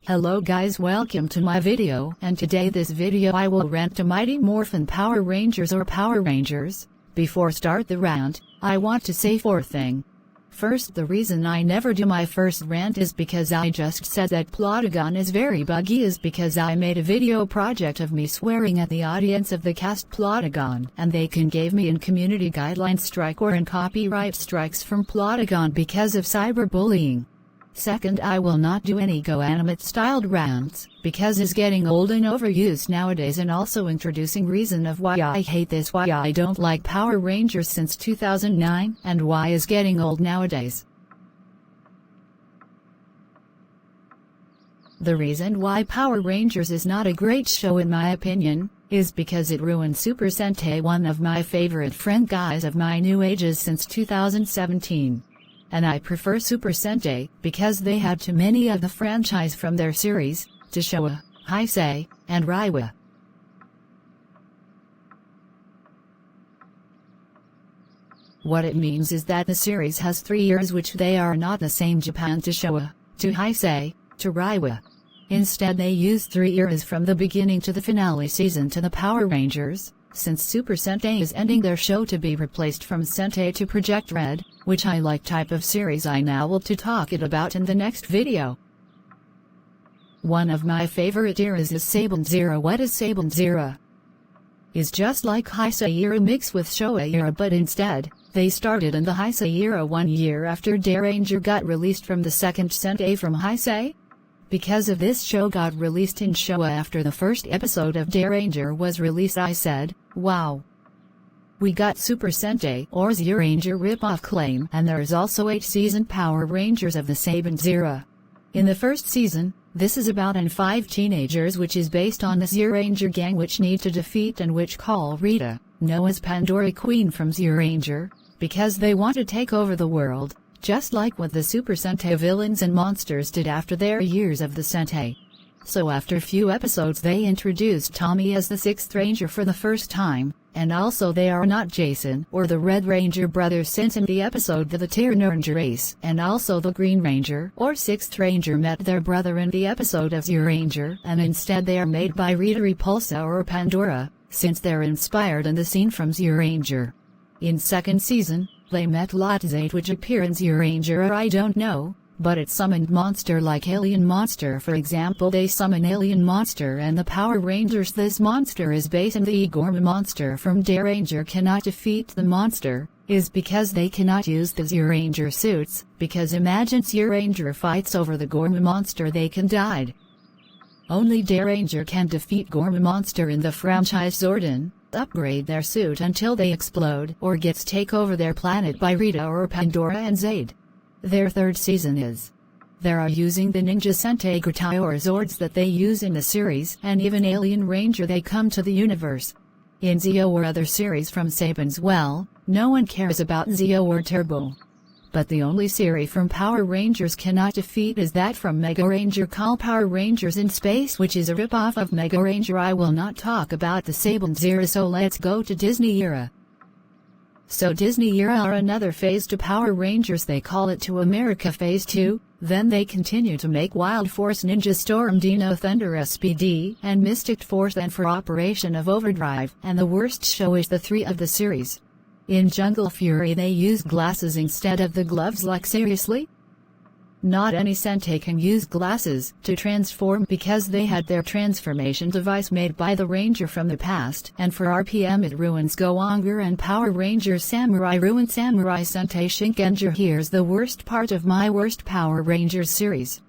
Hello guys, welcome to my video, and today this video I will rant to Mighty Morphin Power Rangers or Power Rangers. Before start the rant, I want to say 4 things. First, the reason I never do my first rant is because I just said that Plotagon is very buggy is because I made a video project of me swearing at the audience of the cast Plotagon, and they gave me in community guidelines strike or in copyright strikes from Plotagon because of cyberbullying. Second, I will not do any GoAnimate styled rants, because it's getting old and overused nowadays, and also introducing reason of why I hate this, why I don't like Power Rangers since 2009, and why is getting old nowadays. The reason why Power Rangers is not a great show in my opinion, is because it ruined Super Sentai, one of my favorite friend guys of my new ages since 2017. And I prefer Super Sentai, because they had too many of the franchise from their series, to Showa, Heisei, and Reiwa. What it means is that the series has 3 years which they are not the same Japan to Showa, to Heisei, to Reiwa. Instead they use 3 years from the beginning to the finale season to the Power Rangers, since Super Sentai is ending their show to be replaced from Sentai to Project Red, which I like type of series I now will to talk it about in the next video. One of my favorite eras is Saban Zero. What is Saban Zero? Is just like Heisei era mixed with Showa era, but instead, they started in the Heisei era 1 year after Ranger got released from the second Sentai from Heisei. Because of this show got released in Showa after the first episode of Ranger was released, I said, wow. We got Super Sentai or Zyuranger ripoff claim, and there is also 8 season Power Rangers of the Saban Zero. In the first season, this is about 5 teenagers which is based on the Zyuranger gang which need to defeat and which call Rita, known as Pandora Queen from Zyuranger, because they want to take over the world, just like what the Super Sentai villains and monsters did after their years of the Sentai. So after few episodes they introduced Tommy as the 6th Ranger for the first time, and also they are not Jason or the Red Ranger brothers since in the episode the Tirananger race, and also the Green Ranger or 6th Ranger met their brother in the episode of Zyuranger, and instead they are made by Rita Repulsa or Pandora, since they're inspired in the scene from Zyuranger. In second season, they met Lotzate which appear in Zyuranger or I don't know, but it summoned monster like Alien Monster. For example, they summon Alien Monster and the Power Rangers. This monster is based on the Gorma monster from Ranger cannot defeat the monster, is because they cannot use the Zyuranger suits, because imagine Zyuranger fights over the Gorma monster, they can die. Only Ranger can defeat Gorma monster in the franchise Zordon, upgrade their suit until they explode or gets take over their planet by Rita or Pandora and Zade. Their third season is. They are using the Ninja Sentai Gutai or Zords that they use in the series, and even Alien Ranger they come to the universe. In Zeo or other series from Saban's, well, no one cares about Zeo or Turbo. But the only series from Power Rangers cannot defeat is that from Mega Ranger called Power Rangers in Space, which is a ripoff of Mega Ranger. I will not talk about the Saban Zero, so let's go to Disney era. So Disney era are another phase to Power Rangers, they call it to America Phase 2, then they continue to make Wild Force, Ninja Storm, Dino Thunder SPD, and Mystic Force, and for Operation of Overdrive, and the worst show is the 3 of the series. In Jungle Fury they use glasses instead of the gloves, like seriously? Not any Sentai can use glasses to transform because they had their transformation device made by the Ranger from the past, and for RPM it ruins Goanger and Power Rangers Samurai ruin Samurai Sentai Shinkenger. Here's the worst part of my worst Power Rangers series.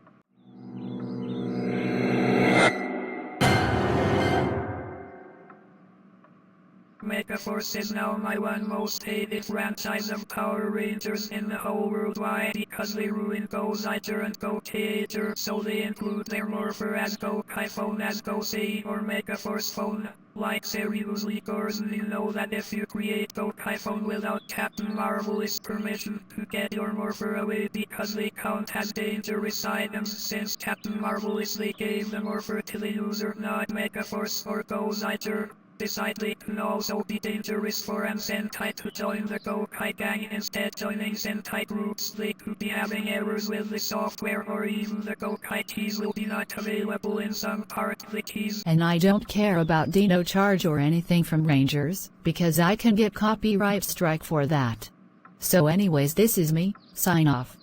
Mega Force is now my one most hated franchise of Power Rangers in the whole world. Why? Because they ruined Go-Ziter and Go-Tager, so they include their Morpher as Go-Kai-Phone as Go-Say or Mega Force Phone. Like seriously girls, you know that if you create Go-Kai-Phone without Captain Marvel's permission to get your Morpher away because they count as dangerous items, since Captain Marvelous they gave the Morpher to the user, not Mega Force or Go-Ziter. Besides, it can also be dangerous for an Sentai to join the Gokai gang. Instead, joining Sentai groups, they could be having errors with the software, or even the Gokai keys will be not available in some part of the keys. And I don't care about Dino Charge or anything from Rangers, because I can get copyright strike for that. So anyways, this is me, sign off.